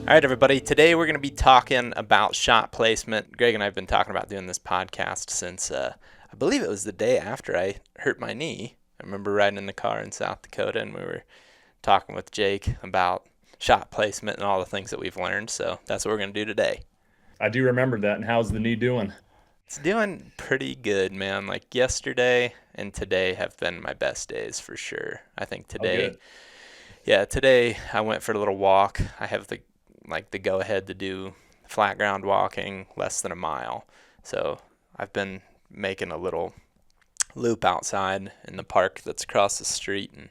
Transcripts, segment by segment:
All right, everybody. Today we're going to be talking about shot placement. Greg and I have been talking about doing this podcast since I believe it was the day after I hurt my knee. I remember riding in the car in South Dakota and we were talking with Jake about shot placement and all the things that we've learned. So that's what we're going to do today. I do remember that. And how's the knee doing? It's doing pretty good, man. Like yesterday and today have been my best days for sure. I think Oh, today, good. yeah, today I went for a little walk. I have the go ahead to do flat ground walking less than a mile. So I've been making a little loop outside in the park that's across the street, and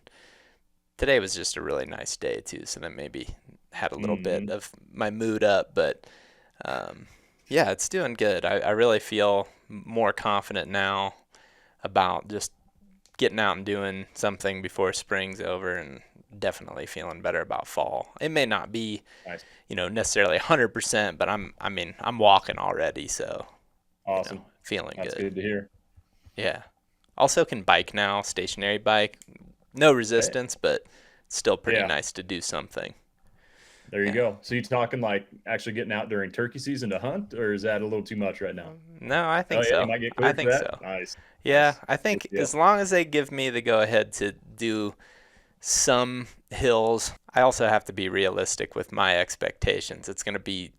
today was just a really nice day too. So that maybe had a little bit Hmm. of my mood up, but um, yeah, it's doing good. I really feel more confident now about just getting out and doing something before spring's over, and definitely feeling better about fall. It may not be, Nice. necessarily 100%, but I'm walking already, so, Awesome. feeling That's good. good to hear. Yeah. Also can bike now, stationary bike. No Hey, resistance, but it's still pretty yeah, nice to do something. there you Yeah. go. So you talking like actually getting out during turkey season to hunt, or is that a little too much right now? No, I Oh think yeah, you so. might get I cleared for think that. so. Nice, Yeah, nice. I Good think deal. as long as they give me the go ahead to do some hills, I also have to be realistic with my expectations. It's going to be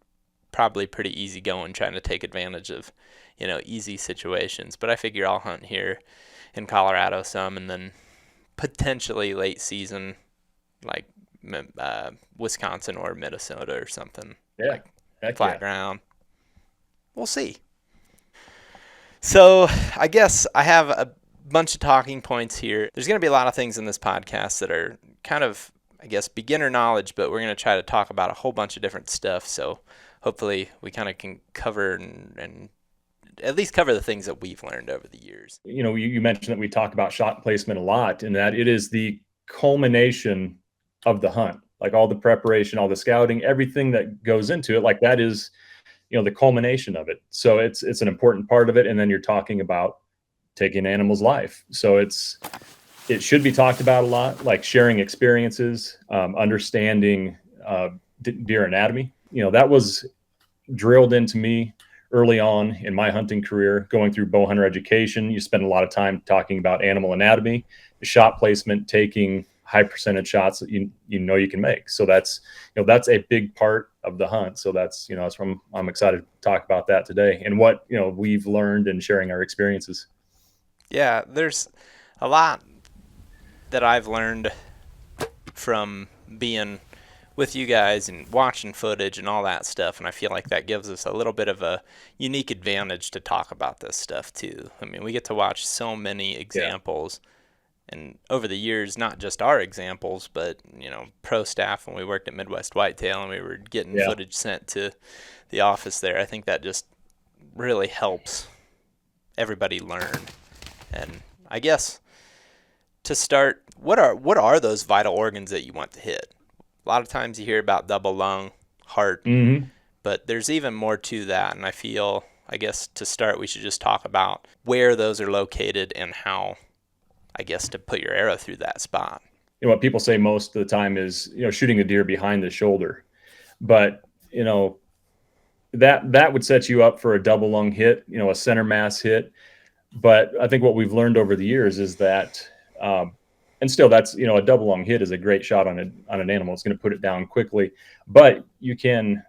probably pretty easy going trying to take advantage of, easy situations. But I figure I'll hunt here in Colorado some, and then potentially late season, like Wisconsin or Minnesota or something, Yeah, like heck flat yeah. ground. We'll see. So I guess I have a bunch of talking points here. There's going to be a lot of things in this podcast that are kind of, I guess, beginner knowledge, but we're going to try to talk about a whole bunch of different stuff. So hopefully we kind of can cover and at least cover the things that we've learned over the years. You mentioned that we talk about shot placement a lot, and that it is the culmination of the hunt. Like all the preparation, all the scouting, everything that goes into it. Like that is the culmination of it. So it's an important part of it. And then you're talking about taking an animal's life. So it should be talked about a lot, like sharing experiences, understanding deer anatomy. That was drilled into me early on in my hunting career. Going through bow hunter education, you spend a lot of time talking about animal anatomy, the shot placement, taking high percentage shots that you can make. So that's a big part of the hunt. So that's from I'm excited to talk about that today and what we've learned and sharing our experiences. Yeah, there's a lot that I've learned from being with you guys and watching footage and all that stuff, and I feel like that gives us a little bit of a unique advantage to talk about this stuff too. I mean, we get to watch so many Yeah, examples, and over the years, not just our examples, but pro staff when we worked at Midwest Whitetail and we were getting yeah. footage sent to the office there. I think that just really helps everybody learn. And I guess to start, what are those vital organs that you want to hit? A lot of times you hear about double lung, heart, Hmm. but there's even more to that. And I feel, I guess to start, we should just talk about where those are located and how, I guess, to put your arrow through that spot. What people say most of the time is shooting a deer behind the shoulder, but that would set you up for a double lung hit, a center mass hit. But I think what we've learned over the years is that, and still, that's a double lung hit is a great shot on an animal. It's going to put it down quickly, but you can.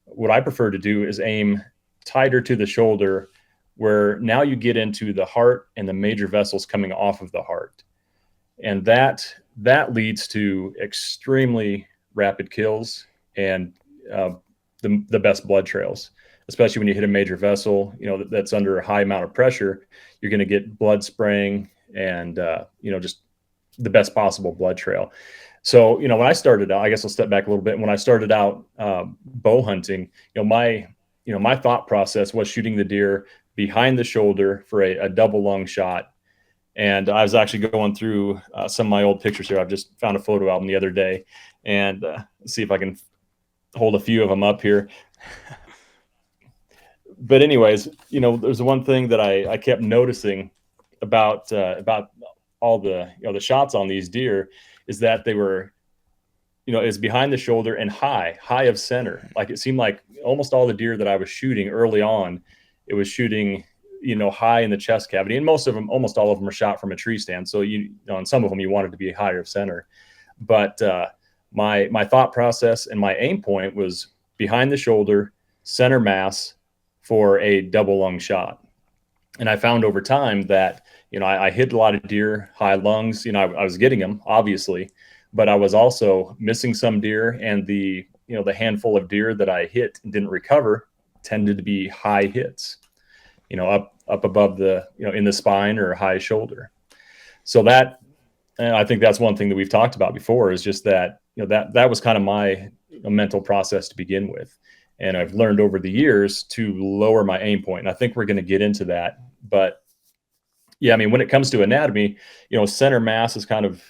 What I prefer to do is aim tighter to the shoulder, where now you get into the heart and the major vessels coming off of the heart, and that leads to extremely rapid kills and uh, the best blood trails, especially when you hit a major vessel, that's under a high amount of pressure. You're going to get blood spraying and just the best possible blood trail. So when I started out, I guess I'll step back a little bit. When I started out bow hunting, my thought process was shooting the deer behind the shoulder for a double lung shot. And I was actually going through some of my old pictures here. I've just found a photo album the other day, and see if I can hold a few of them up here. But anyways, there's one thing that I kept noticing about all the the shots on these deer is that they were is behind the shoulder and high of center. Like it seemed like almost all the deer that I was shooting early on, it was shooting, high in the chest cavity. And most of them, almost all of them are shot from a tree stand. So, on some of them, you wanted to be higher of center. But my thought process and my aim point was behind the shoulder, center mass for a double lung shot. And I found over time that, I hit a lot of deer, high lungs, I was getting them, obviously, but I was also missing some deer, and the handful of deer that I hit and didn't recover tended to be high hits, up above the, in the spine or high shoulder. So that, and I think that's one thing that we've talked about before, is just that, that was kind of my mental process to begin with. And I've learned over the years to lower my aim point. And I think we're going to get into that. But yeah, I mean, when it comes to anatomy, center mass is kind of,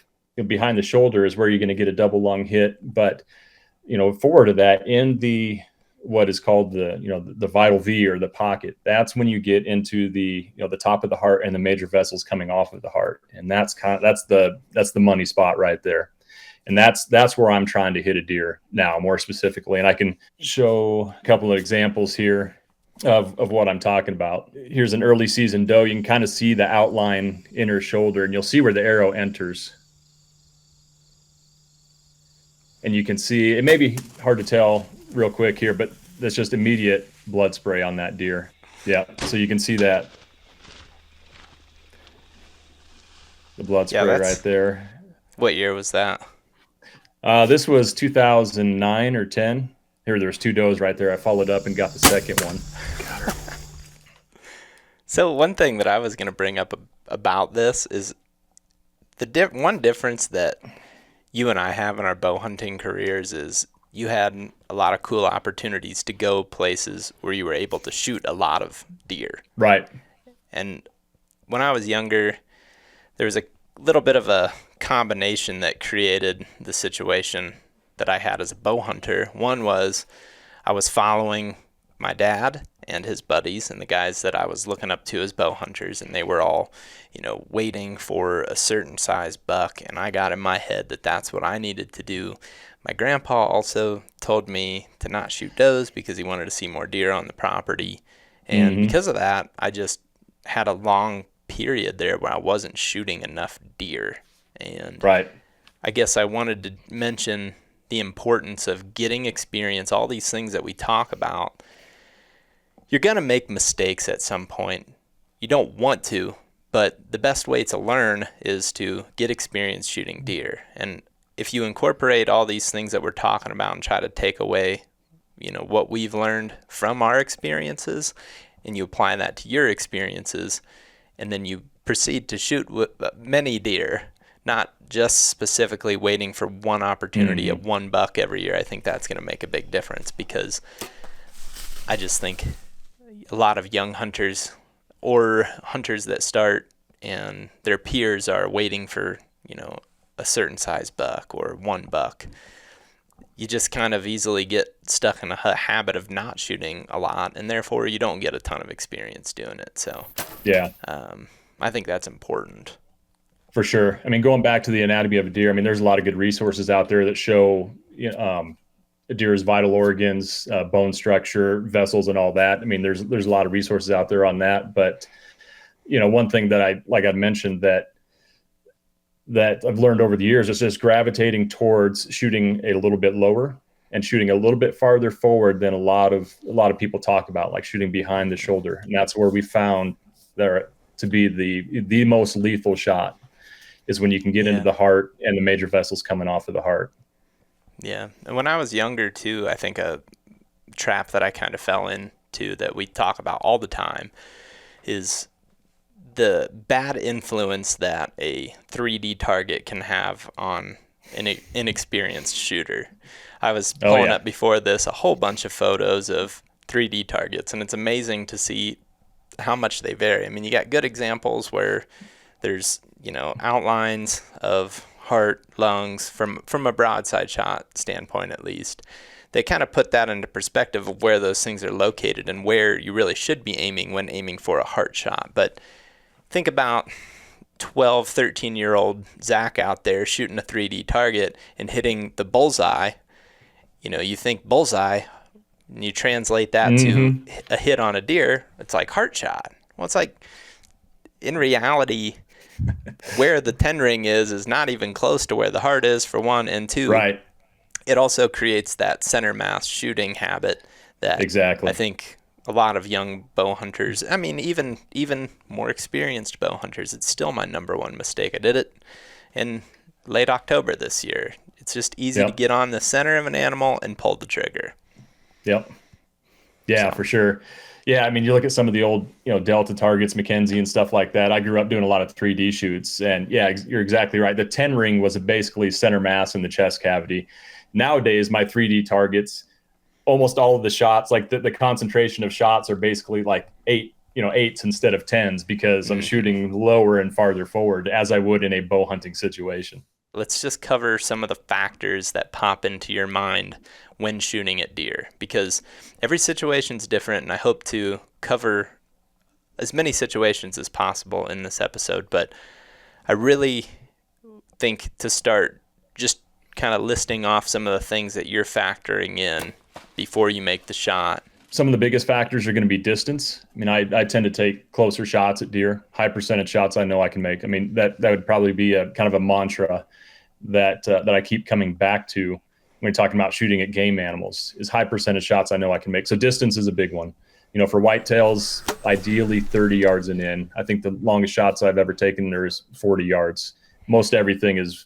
behind the shoulder is where you're going to get a double lung hit. But, forward of that, in the, what is called the vital V, or the pocket, that's when you get into the, the top of the heart and the major vessels coming off of the heart. And that's the money spot right there. And that's where I'm trying to hit a deer now, more specifically. And I can show a couple of examples here of what I'm talking about. Here's an early season doe. You can kind of see the outline in her shoulder, and you'll see where the arrow enters. And you can see, it may be hard to tell real quick here, but that's just immediate blood spray on that deer. Yeah, so you can see that. The blood spray right there. What year was that? This was 2009 or 10. There's two does right there. I followed up and got the second one. So one thing that I was going to bring up about this is the one difference that you and I have in our bow hunting careers is you had a lot of cool opportunities to go places where you were able to shoot a lot of deer. Right. And when I was younger, there was a little bit of a combination that created the situation that I had as a bow hunter. One was I was following my dad and his buddies and the guys that I was looking up to as bow hunters, and they were all, waiting for a certain size buck, and I got in my head that that's what I needed to do. My grandpa also told me to not shoot does because he wanted to see more deer on the property, and because of that, I just had a long period there where I wasn't shooting enough deer. And right. I guess I wanted to mention the importance of getting experience, all these things that we talk about. You're going to make mistakes at some point. You don't want to, but the best way to learn is to get experience shooting deer. And if you incorporate all these things that we're talking about and try to take away, what we've learned from our experiences, and you apply that to your experiences, and then you proceed to shoot many deer, not just specifically waiting for one opportunity of one buck every year. I think that's going to make a big difference, because I just think a lot of young hunters or hunters that start and their peers are waiting for, a certain size buck or one buck. You just kind of easily get stuck in a habit of not shooting a lot, and therefore you don't get a ton of experience doing it. So yeah, I think that's important. For sure. I mean, going back to the anatomy of a deer, I mean, there's a lot of good resources out there that show a deer's vital organs, bone structure, vessels, and all that. I mean, there's a lot of resources out there on that. But, one thing that I mentioned that I've learned over the years is just gravitating towards shooting a little bit lower and shooting a little bit farther forward than a lot of people talk about, like shooting behind the shoulder. And that's where we found there to be the most lethal shot, is when you can get into the heart and the major vessels coming off of the heart. Yeah. And when I was younger too, I think a trap that I kind of fell into that we talk about all the time is the bad influence that a 3D target can have on an inexperienced shooter. I was pulling up before this a whole bunch of photos of 3D targets, and it's amazing to see how much they vary. I mean, you got good examples where there's, outlines of heart, lungs from a broadside shot standpoint, at least. They kind of put that into perspective of where those things are located and where you really should be aiming when aiming for a heart shot. But think about 12, 13-year-old Zach out there shooting a 3D target and hitting the bullseye, you think bullseye, and you translate that to Mm-hmm. a hit on a deer, it's like heart shot. Well, it's like, in reality, where the 10 ring is not even close to where the heart is, for one, and two, Right. it also creates that center mass shooting habit that I Exactly. think a lot of young bow hunters, I mean, even more experienced bow hunters, it's still my number one mistake. I did it in late October this year. It's just easy to Yep. get on the center of an animal and pull the trigger. Yep. Yeah, So, for sure. Yeah, I mean, you look at some of the old, Delta targets, Mackenzie and stuff like that. I grew up doing a lot of 3D shoots, and yeah, you're exactly right. The 10 ring was basically center mass in the chest cavity. Nowadays, my 3D targets, almost all of the shots, like the concentration of shots are basically like eights instead of tens because I'm mhm. shooting lower and farther forward as I would in a bow hunting situation. Let's just cover some of the factors that pop into your mind when shooting at deer, because every situation is different, and I hope to cover as many situations as possible in this episode. But I really think to start, just kind of listing off some of the things that you're factoring in before you make the shot. Some of the biggest factors are going to be distance. I mean, I tend to take closer shots at deer, high percentage shots I know I can make. I mean, that would probably be a kind of a mantra that I keep coming back to when we're talking about shooting at game animals is high percentage shots I know I can make. So distance is a big one. For whitetails, ideally 30 yards and in. I think the longest shots I've ever taken there is 40 yards. Most everything is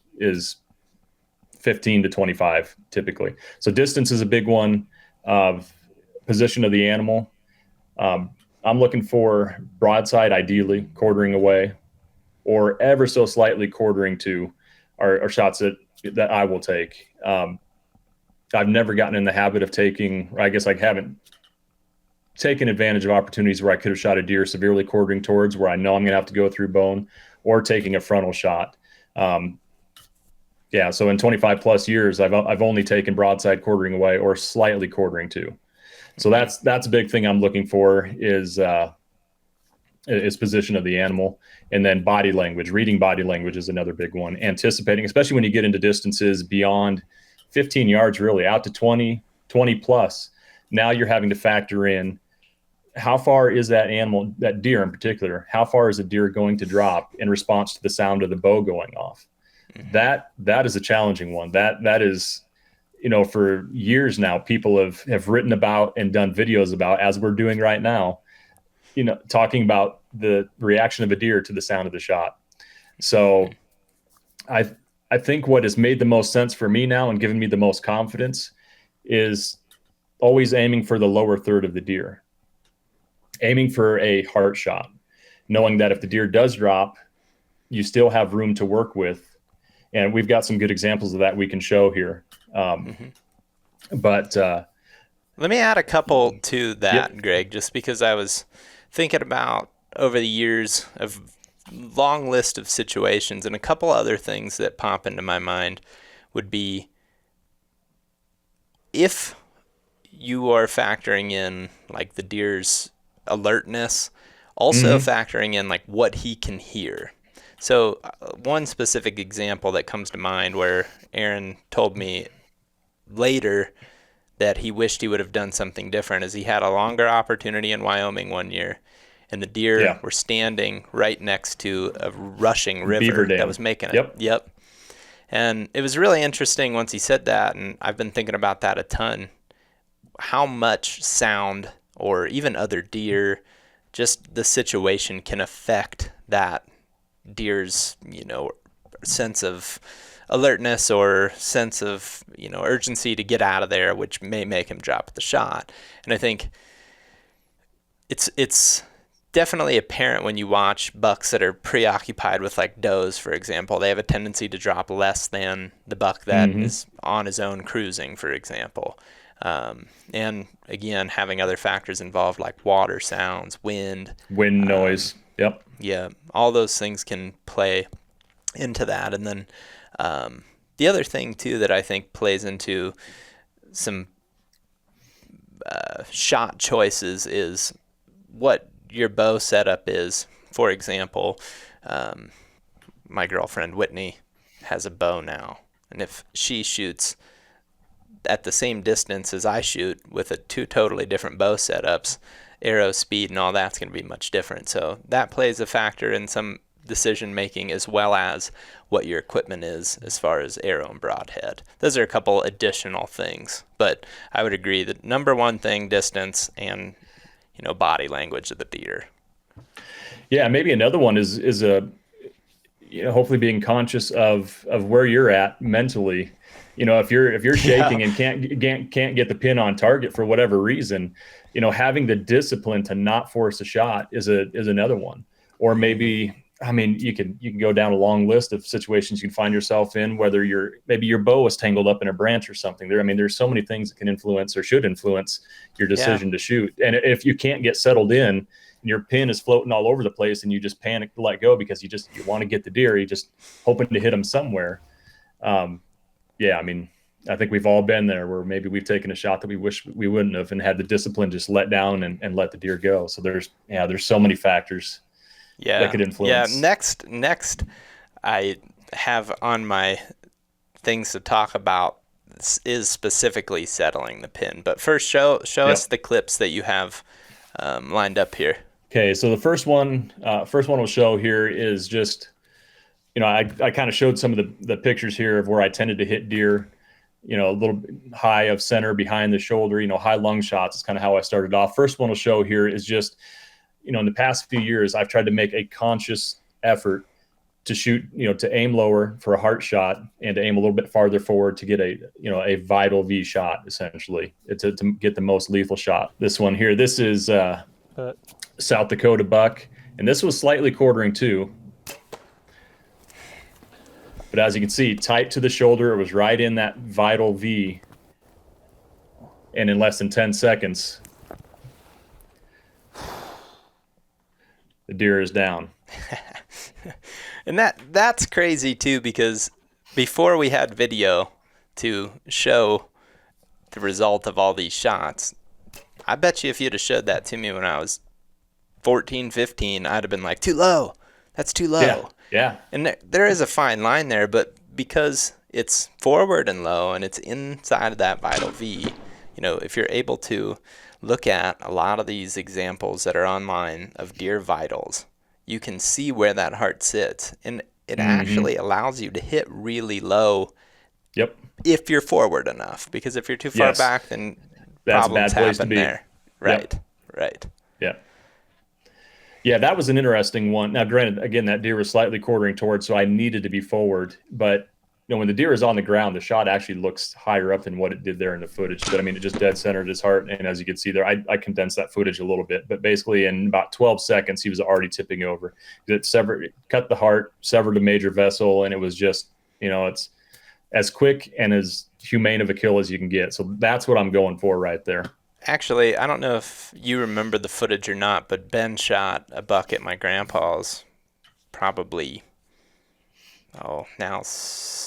15 to 25 typically. So distance is a big one. Of position of the animal. I'm looking for broadside, ideally quartering away, or ever so slightly quartering to are shots that I will take. I've never gotten in the habit of taking, or I guess I haven't taken advantage of opportunities where I could have shot a deer severely quartering towards where I know I'm going to have to go through bone, or taking a frontal shot. Um, yeah, so in 25 plus years, I've only taken broadside quartering away or slightly quartering to. So Mm-hmm. that's a big thing I'm looking for is position of the animal, and then body language. Reading body language is another big one. Anticipating, especially when you get into distances beyond 15 yards, really out to 20 plus. Now you're having to factor in how far is that animal, that deer in particular, how far is a deer going to drop in response to the sound of the bow going off? Mm-hmm. That is a challenging one. That is, for years now, people have written about and done videos about, as we're doing right now, talking about the reaction of a deer to the sound of the shot. So I I think what has made the most sense for me now and given me the most confidence is always aiming for the lower third of the deer, aiming for a heart shot, knowing that if the deer does drop, you still have room to work with. And we've got some good examples of that we can show here. Um, Mm-hmm. but Let me add a couple to Yep. that, Greg, just because I was thinking about over the years of long list of situations, and a couple other things that pop into my mind would be, if you are factoring in like the deer's alertness, also Mm-hmm. factoring in like what he can hear. So one specific example that comes to mind where Aaron told me later that he wished he would have done something different is he had a longer opportunity in Wyoming one year, and the deer Yeah. were standing right next to a rushing Beaver river that dam. was making it. Yep. Yep. And it was really interesting once he said that, and I've been thinking about that a ton. How much sound or even other deer, just the situation can affect that deer's, sense of alertness or sense of, urgency to get out of there, which may make him drop the shot. And I think it's definitely apparent when you watch bucks that are preoccupied with like does, for example. They have a tendency to drop less than the buck that Mm-hmm. is on his own cruising, for example. And again, having other factors involved like water sounds, wind, Wind um, noise. Yep. yeah, all those things can play into that. And then the other thing too that I think plays into some shot choices is what your bow setup is. For example, my girlfriend Whitney has a bow now, and if she shoots at the same distance as I shoot with two totally different bow setups, arrow speed and all that's going to be much different. So that plays a factor in some decision making, as well as what your equipment is as far as arrow and broadhead. Those are a couple additional things, but I would agree that number one thing, distance and body language of the deer. Yeah, maybe another one is a hopefully being conscious of where you're at mentally. If you're shaking and can't get the pin on target for whatever reason, having the discipline to not force a shot is another one. Or maybe, I mean, you can go down a long list of situations you can find yourself in, whether maybe your bow is tangled up in a branch or something. There's so many things that can influence or should influence your decision to shoot. And if you can't get settled in and your pin is floating all over the place and you just panic to let go because you want to get the deer, you just hoping to hit them somewhere. Yeah, I mean, I think we've all been there where maybe we've taken a shot that we wish we wouldn't have and had the discipline just let down and let the deer go. So there's so many factors that could influence. Next, I have on my things to talk about is specifically settling the pin. But first, show us the clips that you have lined up here. Okay, so the first one we'll show here is just, I kind of showed some of the pictures here of where I tended to hit deer, a little high of center behind the shoulder, high lung shots is kind of how I started off. First one we'll show here is just, in the past few years, I've tried to make a conscious effort to shoot, to aim lower for a heart shot and to aim a little bit farther forward to get a vital V shot, essentially, to get the most lethal shot. This one here, this is South Dakota buck, and this was slightly quartering too. But as you can see, tight to the shoulder, it was right in that vital V. And in less than 10 seconds, the deer is down. And that's crazy too, because before we had video to show the result of all these shots, I bet you if you'd have showed that to me when I was 14, 15, I'd have been like, too low. That's too low. Yeah. And there is a fine line there, but because it's forward and low and it's inside of that vital V, if you're able to look at a lot of these examples that are online of deer vitals, you can see where that heart sits. And it actually allows you to hit really low if you're forward enough. Because if you're too far back, then that's problems a bad place happen to be. there. Right. Yeah. Yeah, that was an interesting one. Now, granted, again, that deer was slightly quartering towards, so I needed to be forward. But when the deer is on the ground, the shot actually looks higher up than what it did there in the footage. But I mean, it just dead centered his heart. And as you can see there, I condensed that footage a little bit. But basically, in about 12 seconds, he was already tipping over. It cut the heart, severed a major vessel, and it was just, it's as quick and as humane of a kill as you can get. So that's what I'm going for right there. Actually, I don't know if you remember the footage or not, but Ben shot a buck at my grandpa's probably, now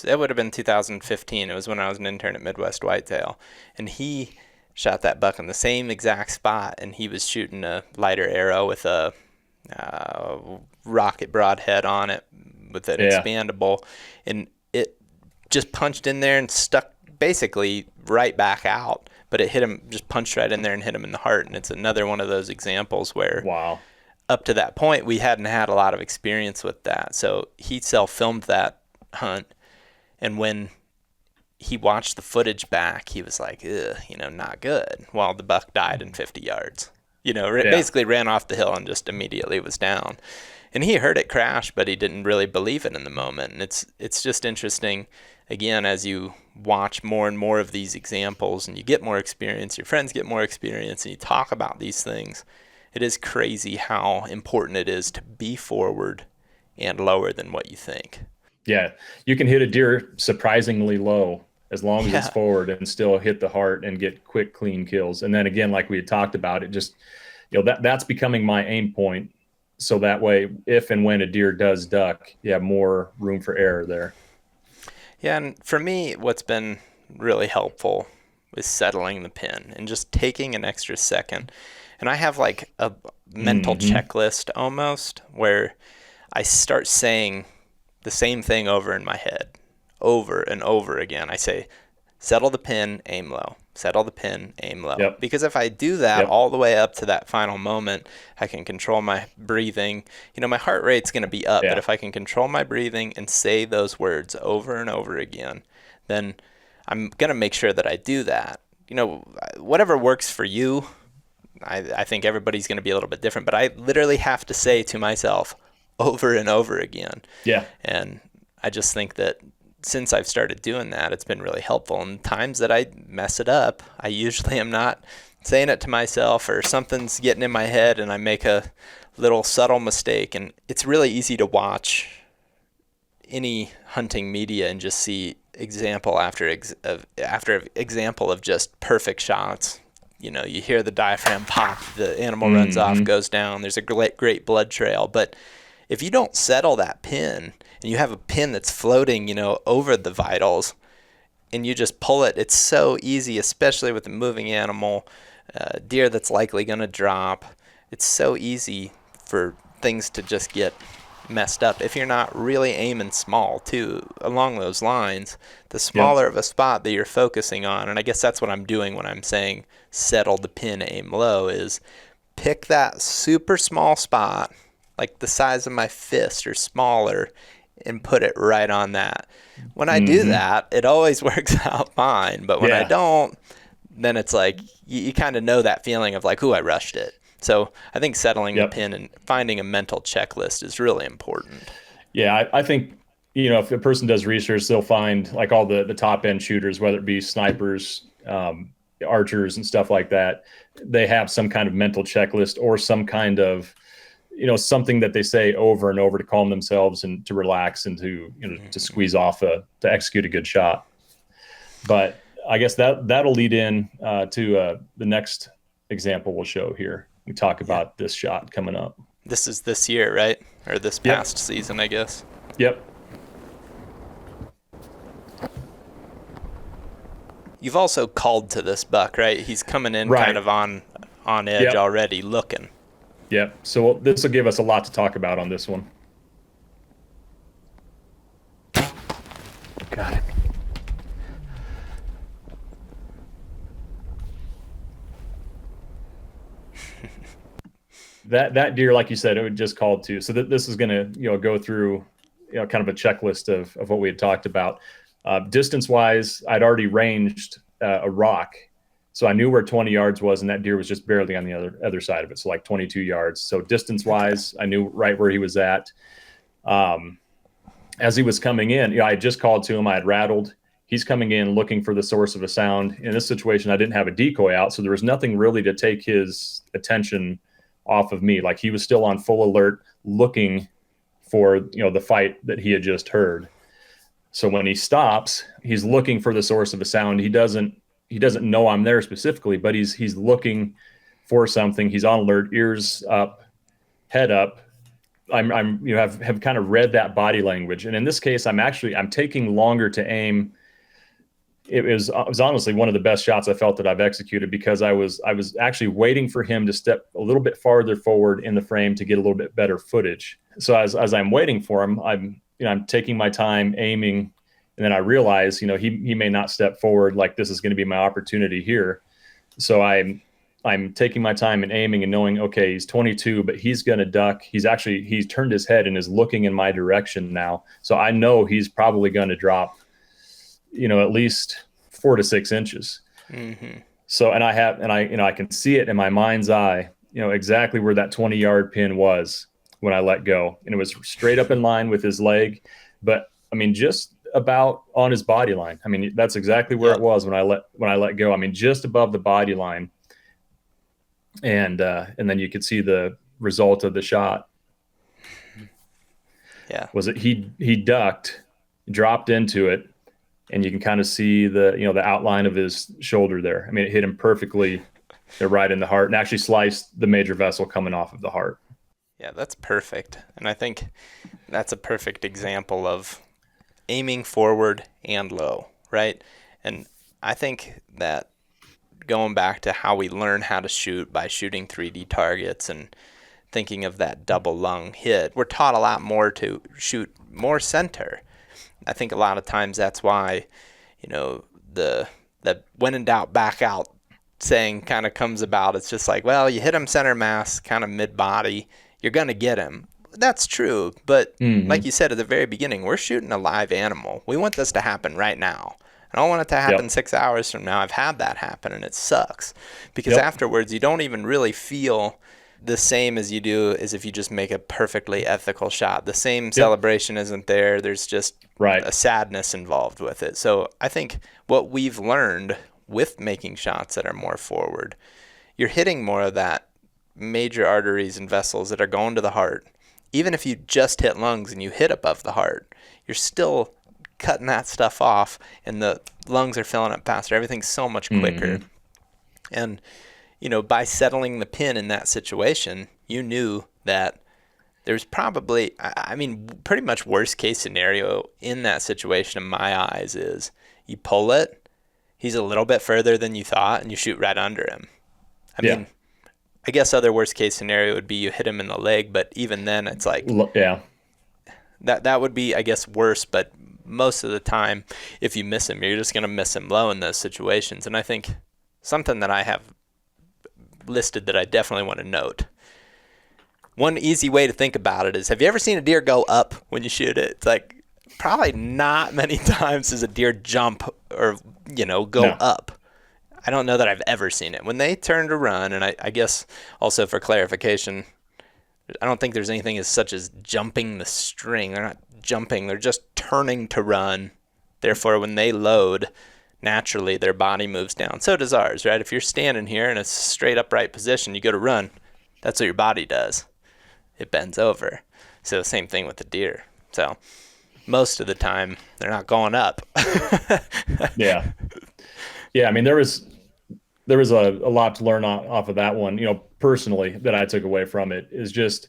it would have been 2015. It was when I was an intern at Midwest Whitetail. And he shot that buck in the same exact spot, and he was shooting a lighter arrow with a rocket broadhead on it with an expandable. And it just punched in there and stuck basically right back out. But it hit him, just punched right in there and hit him in the heart. And it's another one of those examples where up to that point, we hadn't had a lot of experience with that. So he self-filmed that hunt. And when he watched the footage back, he was like, not good. Well, the buck died in 50 yards. Basically ran off the hill and just immediately was down. And he heard it crash, but he didn't really believe it in the moment. And it's just interesting, again, as you watch more and more of these examples and you get more experience, your friends get more experience, and you talk about these things, it is crazy how important it is to be forward and lower than what you think. Yeah, you can hit a deer surprisingly low as long as it's forward and still hit the heart and get quick, clean kills. And then again, like we had talked about, it just, that's becoming my aim point. So that way, if and when a deer does duck, you have more room for error there. Yeah, and for me, what's been really helpful is settling the pin and just taking an extra second. And I have like a mental checklist almost where I start saying the same thing over in my head, over and over again. I say, settle the pin, aim low. Settle the pin, aim low. Yep. Because if I do that Yep. all the way up to that final moment, I can control my breathing. My heart rate's going to be up, but Yeah. if I can control my breathing and say those words over and over again, then I'm going to make sure that I do that. Whatever works for you, I think everybody's going to be a little bit different, but I literally have to say to myself over and over again. Yeah. And I just think that since I've started doing that, it's been really helpful. And times that I mess it up, I usually am not saying it to myself, or something's getting in my head and I make a little subtle mistake. And it's really easy to watch any hunting media and just see example after example of just perfect shots. You hear the diaphragm pop, the animal runs off, goes down, there's a great blood trail. But if you don't settle that pin, and you have a pin that's floating, over the vitals, and you just pull it, it's so easy, especially with a moving animal, deer that's likely going to drop. It's so easy for things to just get messed up if you're not really aiming small too. Along those lines, the smaller of a spot that you're focusing on, and I guess that's what I'm doing when I'm saying settle the pin, aim low, is pick that super small spot, like the size of my fist or smaller, and put it right on that. When I do that, it always works out fine, but when I don't, then it's like you kind of know that feeling of like, ooh, I rushed it. So I think settling the pin and finding a mental checklist is really important. Yeah, I think, if a person does research, they'll find like all the top end shooters, whether it be snipers, archers and stuff like that. They have some kind of mental checklist or some kind of, something that they say over and over to calm themselves and to relax and to, to squeeze off to execute a good shot. But I guess that'll lead in to the next example we'll show here. We talk about this shot coming up. This is this year, right? Or this past season, I guess. Yep. You've also called to this buck, right? He's coming in kind of on edge already, looking. Yep. So this will give us a lot to talk about on this one. Got it. That deer, like you said, it would just called to. So this is going to go through kind of a checklist of what we had talked about. Distance wise, I'd already ranged a rock, so I knew where 20 yards was, and that deer was just barely on the other side of it, so like 22 yards. So distance wise, I knew right where he was at. As he was coming in, I had just called to him. I had rattled. He's coming in looking for the source of a sound. In this situation, I didn't have a decoy out, so there was nothing really to take his attention off of me. Like he was still on full alert, looking for the fight that he had just heard. So when he stops, he's looking for the source of a sound. He doesn't know I'm there specifically, but he's looking for something. He's on alert, ears up, head up. I'm have kind of read that body language. And in this case, I'm taking longer to aim. It was honestly one of the best shots I felt that I've executed, because I was actually waiting for him to step a little bit farther forward in the frame to get a little bit better footage. So as I'm waiting for him, I'm taking my time aiming, and then I realize he may not step forward. Like this is going to be my opportunity here. So I'm taking my time and aiming and knowing, okay, he's 22, but he's going to duck. He's turned his head and is looking in my direction now. So I know he's probably going to drop, at least 4 to 6 inches. Mm-hmm. So, I can see it in my mind's eye, exactly where that 20-yard pin was when I let go. And it was straight up in line with his leg, but just about on his body line. That's exactly where it was when I let go. Just above the body line. And then you could see the result of the shot. Yeah. Was it he ducked, dropped into it, and you can kind of see the outline of his shoulder there. It hit him perfectly right in the heart, and actually sliced the major vessel coming off of the heart. Yeah, that's perfect. And I think that's a perfect example of aiming forward and low, right? And I think that going back to how we learn how to shoot by shooting 3D targets and thinking of that double lung hit. We're taught a lot more to shoot more center. I think a lot of times that's why, the when in doubt, back out saying kind of comes about. It's just like, well, you hit him center mass, kind of mid body, you're going to get him. That's true. But like you said at the very beginning, we're shooting a live animal. We want this to happen right now. I don't want it to happen 6 hours from now. I've had that happen, and it sucks. Because afterwards, you don't even really feel the same as you do as if you just make a perfectly ethical shot. The same celebration isn't there. There's just a sadness involved with it. So I think what we've learned with making shots that are more forward, you're hitting more of that major arteries and vessels that are going to the heart. Even if you just hit lungs and you hit above the heart, you're still cutting that stuff off, and the lungs are filling up faster. Everything's so much quicker. And, by settling the pin in that situation, you knew that there's probably, pretty much worst case scenario in that situation in my eyes is you pull it, he's a little bit further than you thought, and you shoot right under him. I mean, I guess other worst case scenario would be you hit him in the leg, but even then it's like, that would be, I guess, worse. But most of the time, if you miss him, you're just going to miss him low in those situations. And I think something that I have listed that I definitely want to note, one easy way to think about it is, have you ever seen a deer go up when you shoot it? It's like, probably not many times does a deer jump or, go up. I don't know that I've ever seen it. When they turn to run, and I guess also for clarification, I don't think there's anything as such as jumping the string. They're not jumping. They're just turning to run. Therefore, when they load, naturally their body moves down. So does ours, right? If you're standing here in a straight upright position, you go to run, that's what your body does. It bends over. So same thing with the deer. So most of the time, they're not going up. Yeah. I mean, there was a lot to learn off of that one, personally, that I took away from it. Is just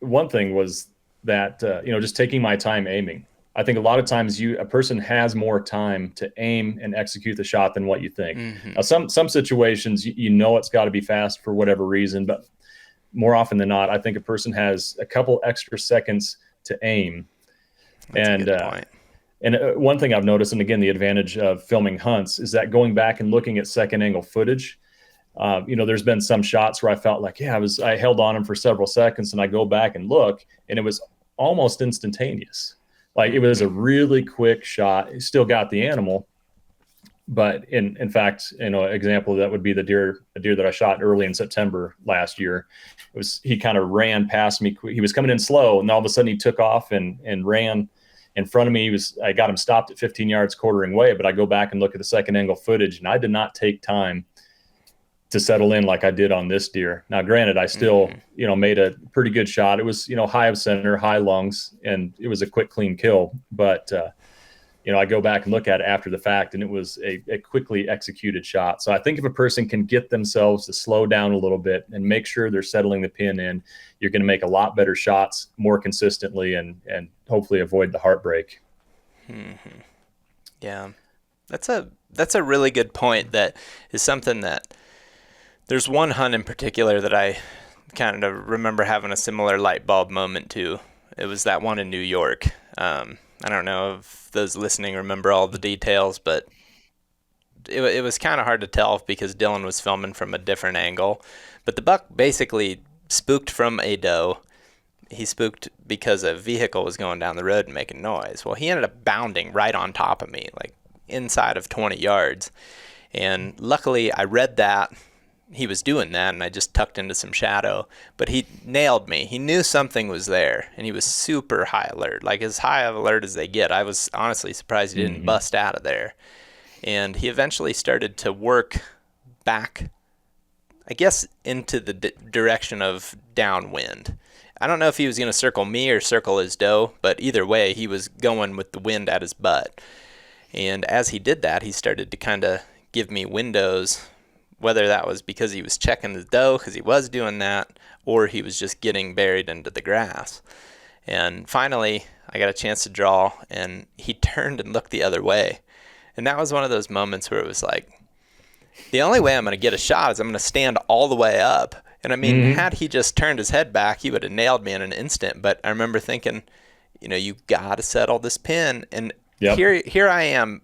one thing was that, just taking my time aiming. I think a lot of times a person has more time to aim and execute the shot than what you think. Now, some situations, it's got to be fast for whatever reason, but more often than not, I think a person has a couple extra seconds to aim. That's a good point. And one thing I've noticed, and again, the advantage of filming hunts, is that going back and looking at second angle footage, there's been some shots where I felt like, I held on him for several seconds, and I go back and look, and it was almost instantaneous. Like, it was a really quick shot. He still got the animal. But in fact, example, that would be a deer that I shot early in September last year. He kind of ran past me. He was coming in slow, and all of a sudden he took off and ran in front of me. I got him stopped at 15 yards quartering way, but I go back and look at the second angle footage, and I did not take time to settle in like I did on this deer. Now, granted, I still, made a pretty good shot. It was, high of center, high lungs, and it was a quick, clean kill. But, I go back and look at it after the fact, and it was a quickly executed shot. So I think if a person can get themselves to slow down a little bit and make sure they're settling the pin in, you're going to make a lot better shots more consistently and hopefully avoid the heartbreak. Yeah, that's a really good point. That is something that there's one hunt in particular that I kind of remember having a similar light bulb moment to. It was that one in New York. I don't know if those listening remember all the details, but it was kind of hard to tell because Dylan was filming from a different angle. But the buck basically spooked from a doe. He spooked because a vehicle was going down the road and making noise. Well, he ended up bounding right on top of me, like inside of 20 yards. And luckily, I read that he was doing that, and I just tucked into some shadow. But he nailed me. He knew something was there, and he was super high alert, like as high of alert as they get. I was honestly surprised he didn't bust out of there. And he eventually started to work back, I guess, into the direction of downwind. I don't know if he was going to circle me or circle his doe, but either way, he was going with the wind at his butt. And as he did that, he started to kind of give me windows, whether that was because he was checking the doe, because he was doing that, or he was just getting buried into the grass. And finally, I got a chance to draw, and he turned and looked the other way. And that was one of those moments where it was like, the only way I'm going to get a shot is I'm going to stand all the way up, And I mean, had he just turned his head back, he would have nailed me in an instant. But I remember thinking, you got to settle this pin. And Yep. here I am.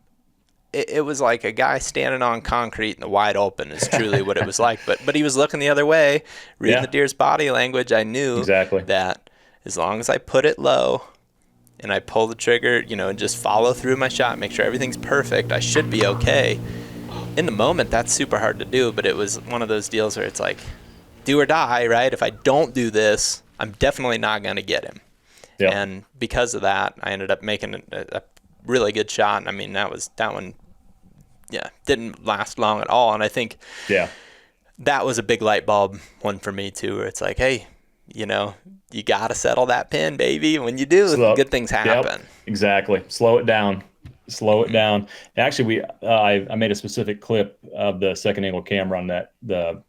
It was like a guy standing on concrete in the wide open is truly what it was like. But he was looking the other way, reading the deer's body language. I knew Exactly. that as long as I put it low and I pull the trigger, and just follow through my shot, make sure everything's perfect, I should be okay. In the moment, that's super hard to do, but it was one of those deals where it's like, do or die, right? If I don't do this, I'm definitely not going to get him. Yep. And because of that, I ended up making a really good shot. I mean, that one, didn't last long at all. And I think that was a big light bulb one for me too, where it's like, hey, you got to settle that pin, baby. When you do, good things happen. Yep, exactly. Slow it down. Actually, I made a specific clip of the second angle camera on that, the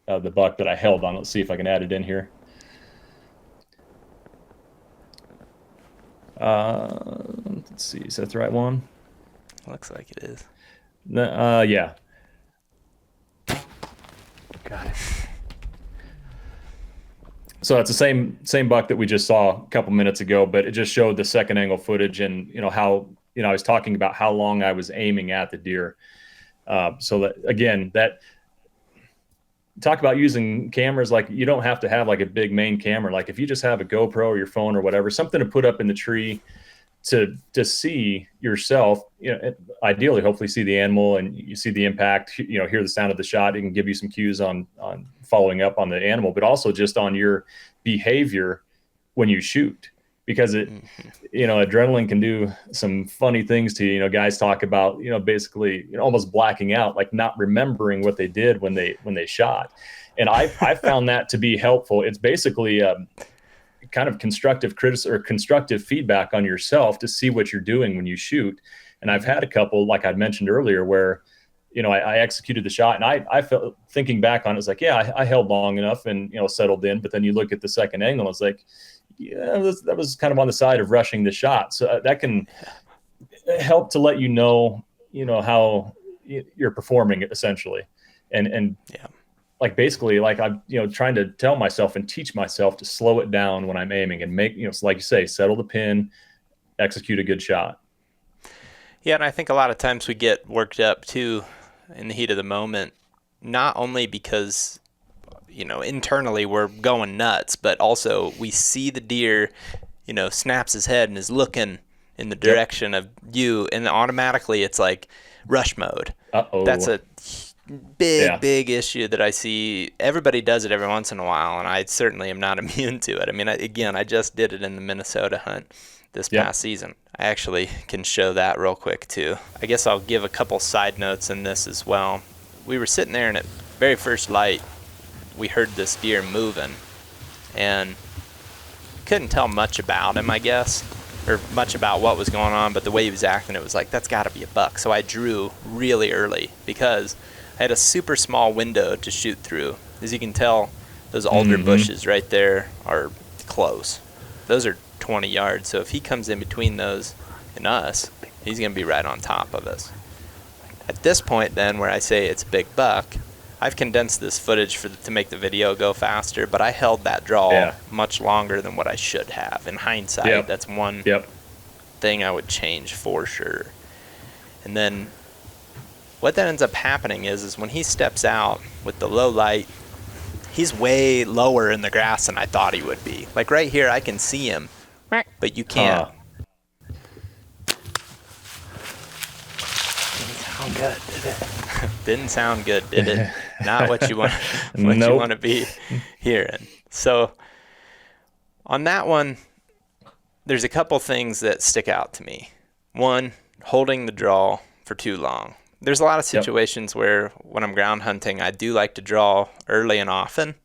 buck that I held on. Let's see if I can add it in here. Let's see. Is that the right one? Looks like it is. Yeah. Got it. So it's the same buck that we just saw a couple minutes ago, but it just showed the second angle footage, and how I was talking about how long I was aiming at the deer. So that, again, that talk about using cameras, like you don't have to have like a big main camera. Like if you just have a GoPro or your phone or whatever, something to put up in the tree to see yourself, ideally, hopefully see the animal and you see the impact, hear the sound of the shot. It can give you some cues on following up on the animal, but also just on your behavior when you shoot, because adrenaline can do some funny things to you. Guys talk about, basically, almost blacking out, like not remembering what they did when they shot. And I found that to be helpful. It's basically kind of constructive criticism or constructive feedback on yourself to see what you're doing when you shoot. And I've had a couple, like I'd mentioned earlier, where, I executed the shot and I felt, thinking back on it, it's like, I held long enough and, settled in. But then you look at the second angle, it's like, that was kind of on the side of rushing the shot. So that can help to let how you're performing essentially. And like basically, like I'm trying to tell myself and teach myself to slow it down when I'm aiming and make, like you say, settle the pin, execute a good shot. Yeah, and I think a lot of times we get worked up too in the heat of the moment, not only because internally we're going nuts, but also we see the deer, snaps his head and is looking in the direction of you, and automatically it's like rush mode. That's a big issue that I see. Everybody does it every once in a while, and I certainly am not immune to it. I mean, I just did it in the Minnesota hunt this past season. I actually can show that real quick too. I guess I'll give a couple side notes in this as well. We were sitting there, and at very first light, we heard this deer moving, and couldn't tell much about him, I guess, or much about what was going on, but the way he was acting, it was like, that's got to be a buck. So I drew really early because I had a super small window to shoot through. As you can tell, those alder bushes right there are close. Those are 20 yards, so if he comes in between those and us, he's going to be right on top of us. At this point then, where I say it's a big buck, I've condensed this footage to make the video go faster, but I held that draw much longer than what I should have. In hindsight, that's one thing I would change for sure. And then what that ends up happening is when he steps out with the low light, he's way lower in the grass than I thought he would be. Like right here, I can see him, but you can't. Didn't sound good, did it? Didn't sound good, did it? Not what you want. You want to be hearing. So on that one, there's a couple things that stick out to me. One, holding the draw for too long. There's a lot of situations where when I'm ground hunting, I do like to draw early and often,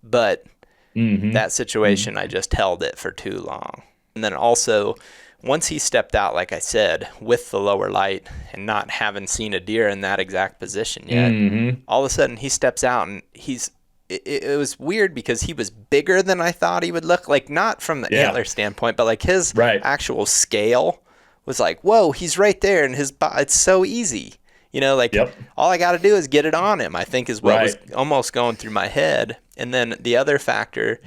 but that situation, I just held it for too long. And then also, once he stepped out, like I said, with the lower light and not having seen a deer in that exact position yet, all of a sudden he steps out and it was weird because he was bigger than I thought he would look, like not from the antler standpoint, but like his actual scale was like, whoa, he's right there, and it's so easy. All I got to do is get it on him, I think is what was almost going through my head. And then the other factor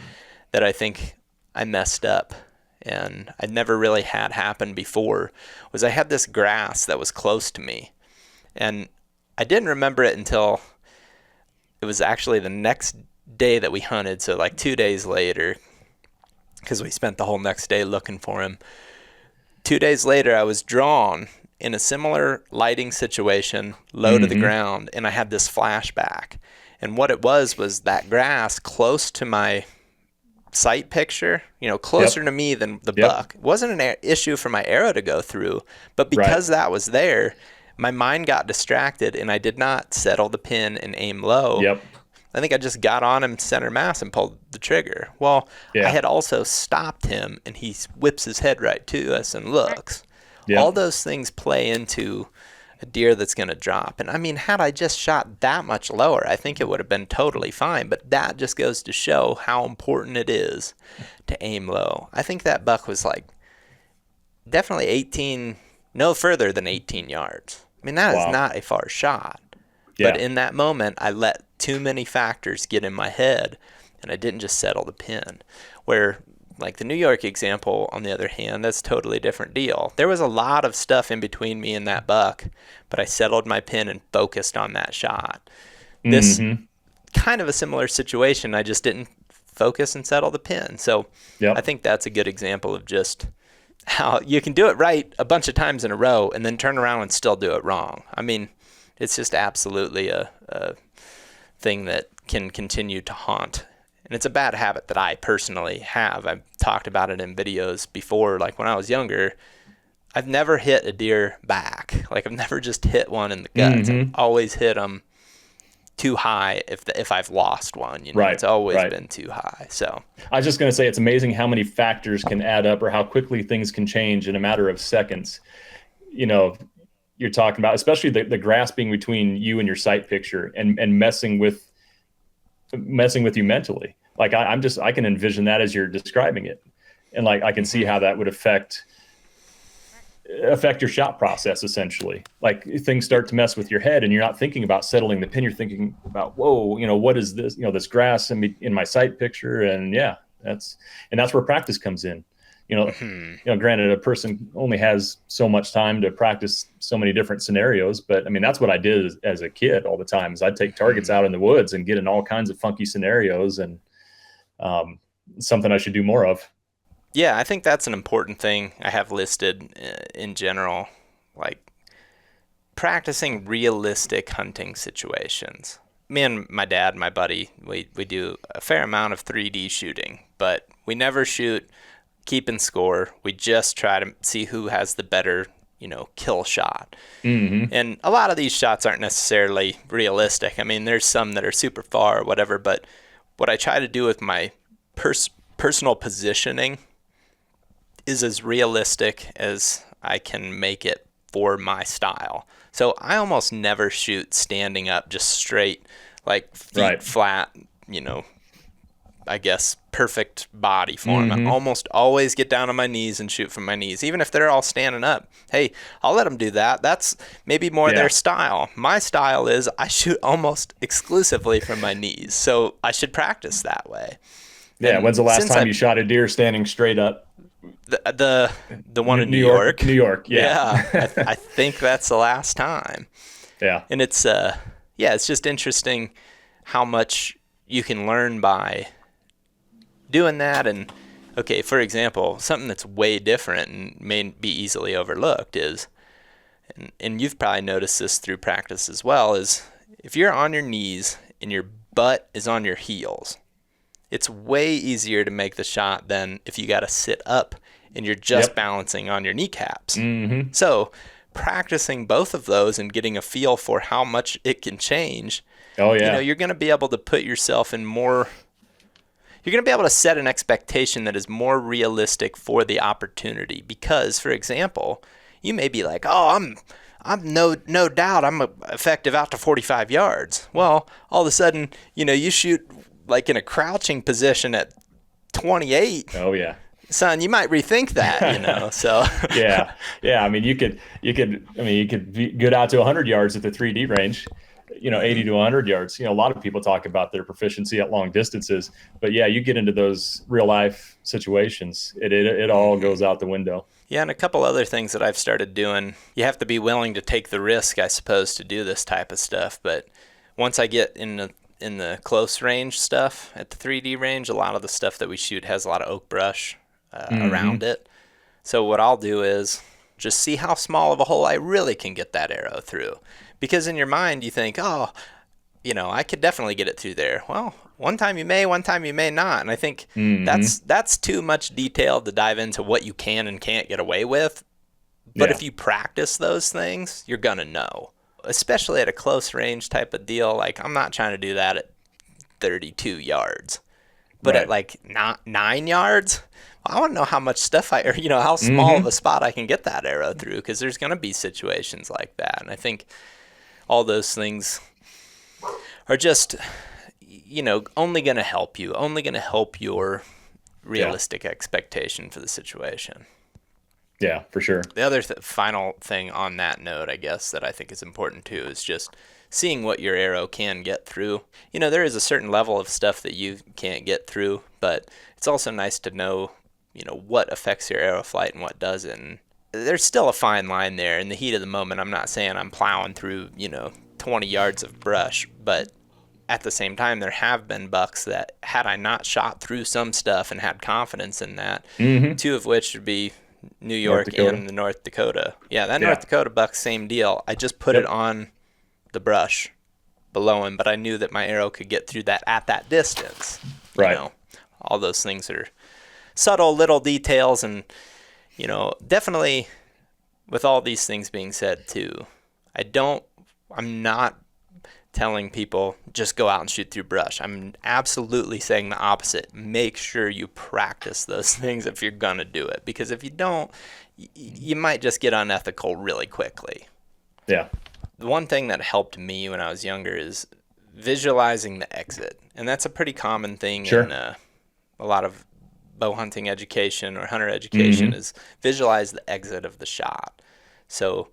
that I think I messed up and I'd never really had happen before was I had this grass that was close to me. And I didn't remember it until it was actually the next day that we hunted. So like 2 days later, because we spent the whole next day looking for him. 2 days later, I was drawn in a similar lighting situation, low to the ground, and I had this flashback. And what it was that grass close to my sight picture, closer to me than the buck. It wasn't an issue for my arrow to go through, but because that was there, my mind got distracted and I did not settle the pin and aim low. I think I just got on him center mass and pulled the trigger. Well, I had also stopped him and he whips his head right to us and looks. All those things play into a deer that's going to drop. And I mean, had I just shot that much lower, I think it would have been totally fine. But that just goes to show how important it is to aim low. I think that buck was like definitely no further than 18 yards. I mean, that is not a far shot. But in that moment, I let too many factors get in my head and I didn't just settle the pin. Where like the New York example, on the other hand, that's a totally different deal. There was a lot of stuff in between me and that buck, but I settled my pin and focused on that shot. This kind of a similar situation. I just didn't focus and settle the pin. So I think that's a good example of just how you can do it right a bunch of times in a row and then turn around and still do it wrong. I mean, it's just absolutely a thing that can continue to haunt. And it's a bad habit that I personally have. I've talked about it in videos before. Like when I was younger, I've never hit a deer back. Like I've never just hit one in the guts. I've always hit them too high if I've lost one. It's always been too high. So I was just going to say, it's amazing how many factors can add up or how quickly things can change in a matter of seconds. You're talking about, especially the grass being between you and your sight picture and messing with you mentally. Like I can envision that as you're describing it. And like, I can see how that would affect your shot process, essentially. Like things start to mess with your head and you're not thinking about settling the pin. You're thinking about, whoa, what is this, this grass in my sight picture. And that's where practice comes in. Granted, a person only has so much time to practice so many different scenarios, but I mean, that's what I did as a kid all the time is I'd take targets out in the woods and get in all kinds of funky scenarios, and something I should do more of. Yeah, I think that's an important thing I have listed in general, like practicing realistic hunting situations. Me and my dad, my buddy, we do a fair amount of 3D shooting, but we never shoot keeping score. We just try to see who has the better, kill shot. And a lot of these shots aren't necessarily realistic. I mean, there's some that are super far or whatever, but what I try to do with my personal positioning is as realistic as I can make it for my style. So I almost never shoot standing up just straight, like feet flat, I guess, perfect body form. I almost always get down on my knees and shoot from my knees. Even if they're all standing up, hey, I'll let them do that. That's maybe more their style. My style is I shoot almost exclusively from my knees. So I should practice that way. Yeah, when's the last time you shot a deer standing straight up? The one in New York. New York, yeah. I think that's the last time. Yeah. And it's it's just interesting how much you can learn by doing that. And okay, for example, something that's way different and may be easily overlooked is, and you've probably noticed this through practice as well, is if you're on your knees and your butt is on your heels, it's way easier to make the shot than if you got to sit up and you're just balancing on your kneecaps. So practicing both of those and getting a feel for how much it can change, you're going to be able to put yourself in more, you're going to be able to set an expectation that is more realistic for the opportunity. Because, for example, you may be like, oh, I'm no doubt I'm effective out to 45 yards. Well, all of a sudden, you shoot like in a crouching position at 28. Oh yeah. Son, you might rethink that, so. Yeah. I mean, you could get out to 100 yards at the 3D range, 80 Mm-hmm. to 100 yards. A lot of people talk about their proficiency at long distances, but yeah, you get into those real life situations, it all Mm-hmm. goes out the window. Yeah, and a couple other things that I've started doing. You have to be willing to take the risk, I suppose, to do this type of stuff. But once I get in the close range stuff at the 3D range, a lot of the stuff that we shoot has a lot of oak brush around Hmm. it. So what I'll do is just see how small of a hole I really can get that arrow through. Because in your mind you think, oh, I could definitely get it through there. Well, one time you may not. And I think Hmm. that's too much detail to dive into what you can and can't get away with. But Yeah. if you practice those things, you're going to know. Especially at a close range type of deal. Like, I'm not trying to do that at 32 yards. But at Right. like 9 yards, I want to know how much stuff or how small of a Hmm. spot I can get that arrow through, because there's going to be situations like that. And I think all those things are just, only going to help you, only going to help your Yeah. realistic expectation for the situation. Yeah, for sure. The other final thing on that note, I guess, that I think is important too, is just seeing what your arrow can get through. There is a certain level of stuff that you can't get through, but it's also nice to know, what affects your arrow flight and what doesn't. There's still a fine line there. In the heat of the moment, I'm not saying I'm plowing through, 20 yards of brush, but at the same time, there have been bucks that, had I not shot through some stuff and had confidence in that, Hmm. two of which would be New North York Dakota. and the North Dakota. Yeah, that North Yeah. Dakota buck, same deal. I just put it Yep. on the brush below him, but I knew that my arrow could get through that at that distance. You Right. know, all those things are subtle little details, and definitely with all these things being said too, I'm not telling people just go out and shoot through brush. I'm absolutely saying the opposite. Make sure you practice those things if you're gonna do it, because if you don't, you might just get unethical really quickly. Yeah. The one thing that helped me when I was younger is visualizing the exit, and that's a pretty common thing in Sure. a lot of bow hunting education or hunter education, Hmm. is visualize the exit of the shot. So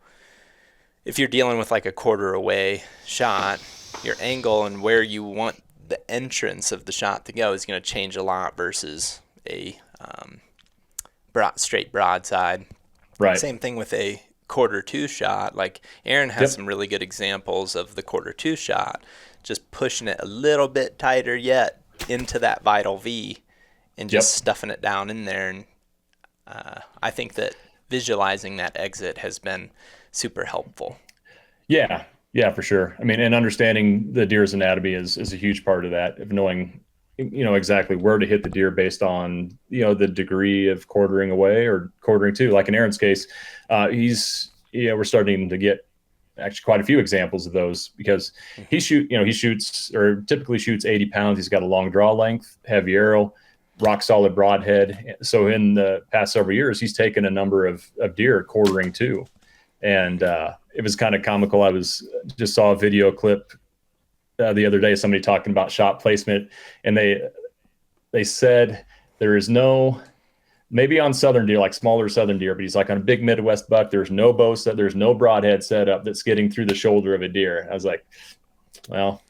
if you're dealing with like a quarter away shot, your angle and where you want the entrance of the shot to go is going to change a lot versus a straight broadside. Right. Same thing with a quarter two shot. Like Aaron has Yep. some really good examples of the quarter two shot, just pushing it a little bit tighter yet into that vital V and just Yep. stuffing it down in there. And I think that visualizing that exit has been super helpful. Yeah. Yeah, for sure. I mean, and understanding the deer's anatomy is a huge part of that, of knowing, exactly where to hit the deer based on, the degree of quartering away or quartering to. Like in Aaron's case, we're starting to get actually quite a few examples of those, because Mm-hmm. he shoots, or typically shoots 80 pounds. He's got a long draw length, heavy arrow, rock solid broadhead. So in the past several years, he's taken a number of deer quartering to. And it was kind of comical. I was just saw a video clip the other day, somebody talking about shot placement, and they said there is no, maybe on southern deer, like smaller southern deer, but he's like, on a big Midwest buck, there's no bow set, there's no broadhead set up that's getting through the shoulder of a deer. I was like, well,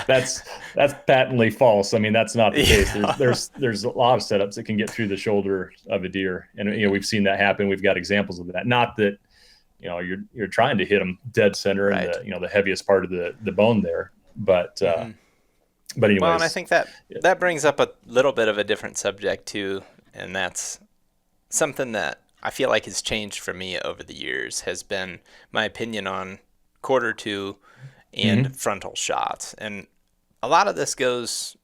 that's patently false. I mean, that's not the case. There's Yeah. there's there's a lot of setups that can get through the shoulder of a deer, and we've seen that happen. We've got examples of that. Not that you're trying to hit them dead center in Right. the heaviest part of the bone there, Mm-hmm. but Well, and I anyways, think that brings up a little bit of a different subject too, and that's something that I feel like has changed for me over the years, has been my opinion on quarter two and mm-hmm, frontal shots. And a lot of this goes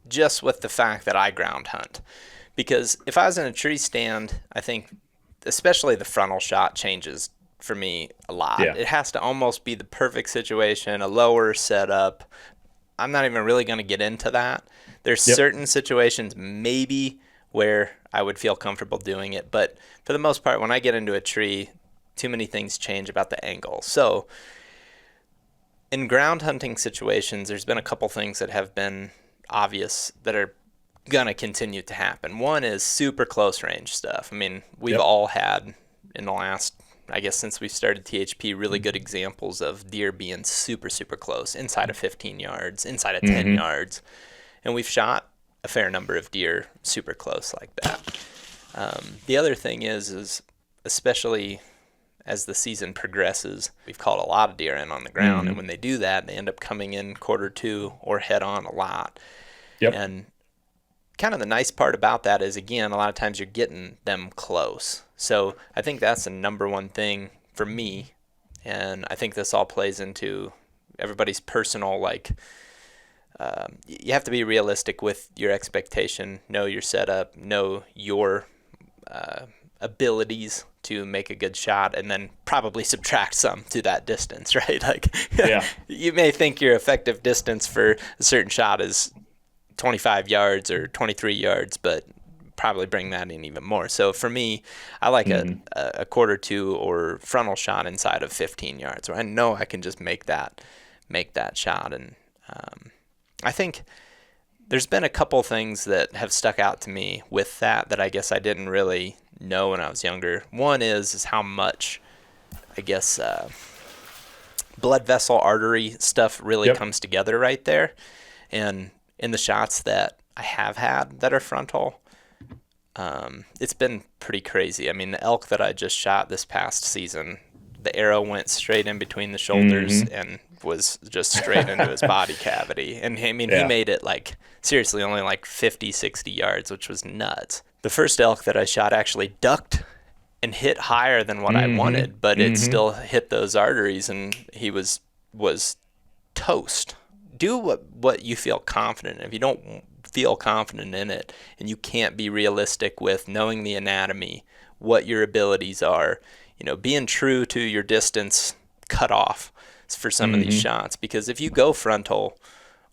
just with the fact that I ground hunt. Because if I was in a tree stand, I think especially the frontal shot changes for me a lot. yeah, It has to almost be the perfect situation, a lower setup. I'm not even really going to get into that. There's yep, certain situations maybe where I would feel comfortable doing it, but for the most part, when I get into a tree, too many things change about the angle. So in ground hunting situations, there's been a couple things that have been obvious that are gonna continue to happen. One is super close range stuff. I mean, we've yep, all had in the last I guess since we started THP, really good examples of deer being super, super close, inside of 15 yards, inside of 10 Mm-hmm. yards. And we've shot a fair number of deer super close like that. The other thing is especially as the season progresses, we've called a lot of deer in on the ground. And Mm-hmm. when they do that, they end up coming in quarter two or head on a lot. Yep. And kind of the nice part about that is, again, a lot of times you're getting them close. So I think that's the number one thing for me. And I think this all plays into everybody's personal, like, you have to be realistic with your expectation, know your setup, know your abilities to make a good shot, and then probably subtract some to that distance, right? Like, Yeah. you may think your effective distance for a certain shot is 25 yards or 23 yards, but probably bring that in even more. So for me, I like Mm-hmm. a quarter two or frontal shot inside of 15 yards, where I know I can just make that shot. And I think there's been a couple things that have stuck out to me with that I guess I didn't really know when I was younger. One is how much, I guess, blood vessel artery stuff really Yep. comes together right there. And in the shots that I have had that are frontal, it's been pretty crazy. I mean, the elk that I just shot this past season, the arrow went straight in between the shoulders Mm-hmm. and was just straight into his body cavity. And I mean, he Yeah. made it like, seriously, only like 50, 60 yards, which was nuts. The first elk that I shot actually ducked and hit higher than what I Mm-hmm. wanted, but it Mm-hmm. still hit those arteries, and he was toast. Do what you feel confident in. If you don't feel confident in it, and you can't be realistic with knowing the anatomy, what your abilities are, being true to your distance cutoff for some of these Mm-hmm. shots. Because if you go frontal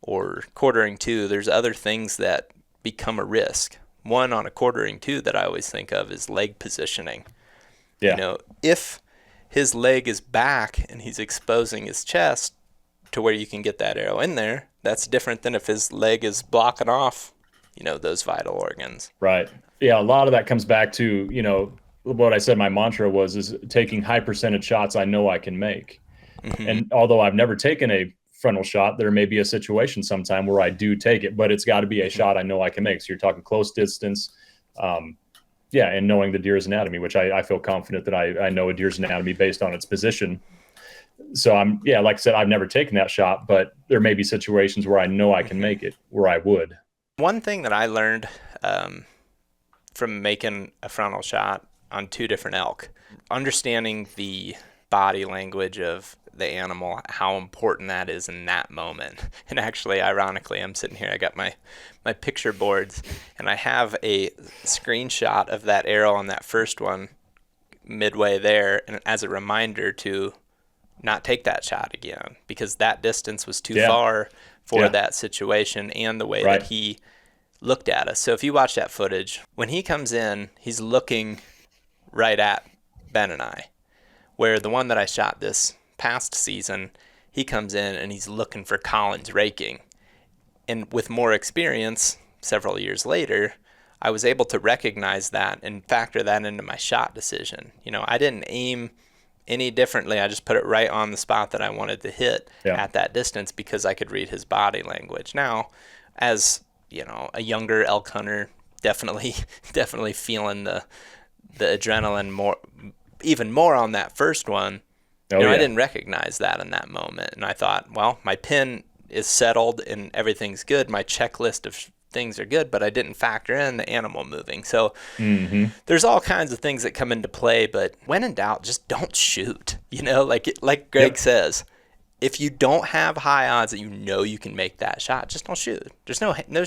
or quartering two, there's other things that become a risk. One on a quartering two that I always think of is leg positioning. Yeah. If his leg is back and he's exposing his chest to where you can get that arrow in there, that's different than if his leg is blocking off, those vital organs. Right. Yeah. A lot of that comes back to, what I said my mantra was is taking high percentage shots I know I can make. Hmm. And although I've never taken a frontal shot, there may be a situation sometime where I do take it, but it's got to be a Hmm. shot I know I can make. So you're talking close distance. Yeah. And knowing the deer's anatomy, which I feel confident that I know a deer's anatomy based on its position. So yeah, like I said, I've never taken that shot, but there may be situations where I know I can Hmm. make it, where I would. One thing that I learned from making a frontal shot on two different elk, understanding the body language of the animal, how important that is in that moment. And actually, ironically, I'm sitting here, I got my picture boards, and I have a screenshot of that arrow on that first one midway there, and as a reminder to not take that shot again, because that distance was too Yeah. far for Yeah. that situation and the way that Right. he looked at us. So if you watch that footage, when he comes in, he's looking right at Ben and I. Where the one that I shot this past season, he comes in and he's looking for Collins raking. And with more experience, several years later, I was able to recognize that and factor that into my shot decision. I didn't aim any differently. I just put it right on the spot that I wanted to hit Yeah. at that distance because I could read his body language. Now, as a younger elk hunter, definitely definitely feeling the adrenaline more, even more on that first one. Oh I yeah. didn't recognize that in that moment, and I thought, well, my pin is settled and everything's good. My checklist of things are good, but I didn't factor in the animal moving. So Mm-hmm. there's all kinds of things that come into play, but when in doubt, just don't shoot. Like Greg Yep. says, if you don't have high odds that you can make that shot, just don't shoot. There's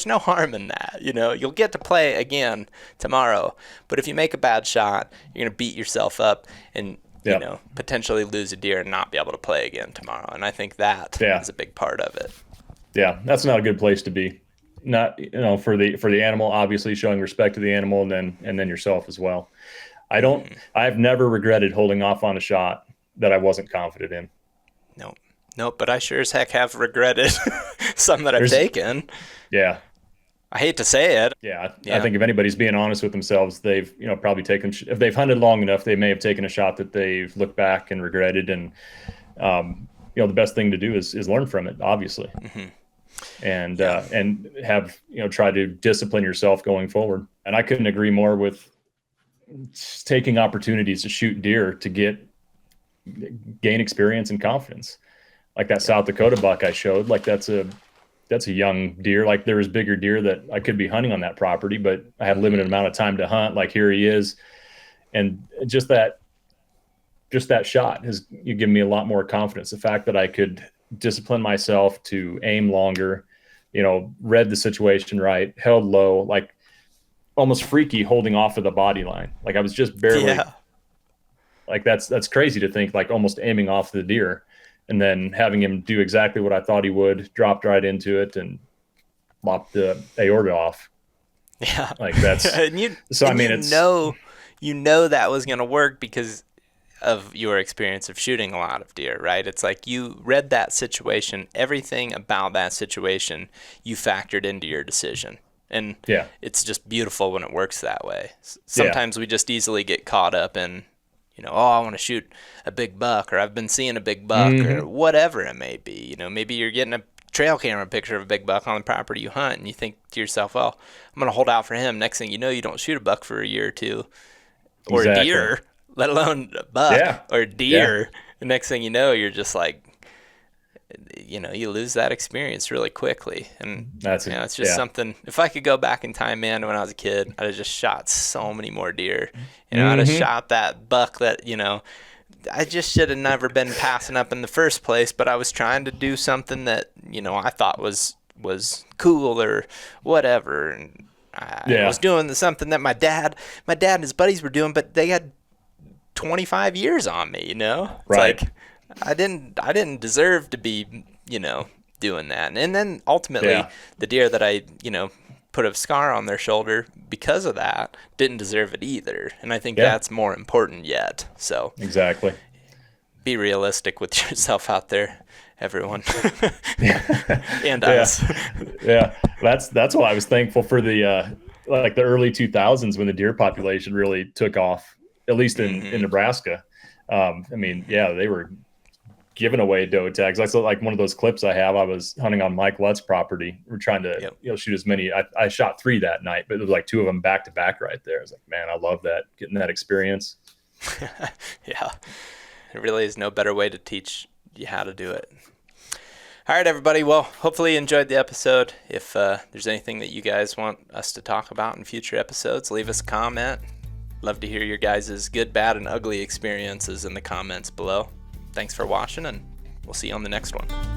no harm in that. You'll get to play again tomorrow, but if you make a bad shot, you're gonna beat yourself up and Yep. potentially lose a deer and not be able to play again tomorrow. And I think that Yeah. is a big part of it. Yeah. That's not a good place to be. Not, for the animal, obviously showing respect to the animal, and then yourself as well. Hmm. I've never regretted holding off on a shot that I wasn't confident in. Nope. Nope. But I sure as heck have regretted some that I've There's taken. Yeah. I hate to say it. Yeah, I Yeah. think if anybody's being honest with themselves, they've probably taken, if they've hunted long enough, they may have taken a shot that they've looked back and regretted. And the best thing to do is learn from it, obviously, Hmm. and Yeah. have try to discipline yourself going forward. And I couldn't agree more with taking opportunities to shoot deer to gain experience and confidence. Like that Yep. South Dakota buck I showed, like that's a young deer. Like there was bigger deer that I could be hunting on that property, but I had limited Hmm. amount of time to hunt. Like here he is. And just that shot has given me a lot more confidence. The fact that I could discipline myself to aim longer, read the situation right, held low, like almost freaky holding off of the body line. Like I was just barely, Yeah. like that's crazy to think, like almost aiming off the deer and then having him do exactly what I thought he would, dropped right into it and lopped the aorta off. Yeah. Like that's, and you so I and mean, you know that was gonna work because of your experience of shooting a lot of deer, right? It's like you read that situation, everything about that situation you factored into your decision. And yeah, it's just beautiful when it works that way. yeah. Sometimes we just easily get caught up in, oh, I want to shoot a big buck, or I've been seeing a big buck, or Mm-hmm. whatever it may be. Maybe you're getting a trail camera picture of a big buck on the property you hunt, and you think to yourself, well, I'm going to hold out for him. Next thing you know, you don't shoot a buck for a year or two, or a Exactly. deer, let alone a buck Yeah. or a Yeah. deer. The next thing you know, you're just like, you lose that experience really quickly. And, it's just Yeah. something, if I could go back in time, man, when I was a kid, I'd have just shot so many more deer. I'd have Mm-hmm. shot that buck that, I just should have never been passing up in the first place, but I was trying to do something that, I thought was cool or whatever. And I was Yeah. doing something that my dad and his buddies were doing, but they had 25 years on me, It's Right. like I didn't deserve to be, doing that. And then ultimately Yeah. the deer that I, put a scar on their shoulder because of that didn't deserve it either. And I think Yeah. that's more important yet. So Exactly. be realistic with yourself out there, everyone. And Yeah. us. Yeah. That's why I was thankful for the like the early 2000s when the deer population really took off, at least in Hmm. Nebraska. I mean, yeah, they were giving away doe tags. That's like one of those clips I have. I was hunting on Mike Lutz's property. We're trying to Yep. shoot as many. I shot 3 that night, but it was like 2 of them back to back right there. I was like, man, I love that, getting that experience. Yeah. There really is no better way to teach you how to do it. All right, everybody. Well, hopefully you enjoyed the episode. If there's anything that you guys want us to talk about in future episodes, leave us a comment. Love to hear your guys' good, bad, and ugly experiences in the comments below. Thanks for watching, and we'll see you on the next one.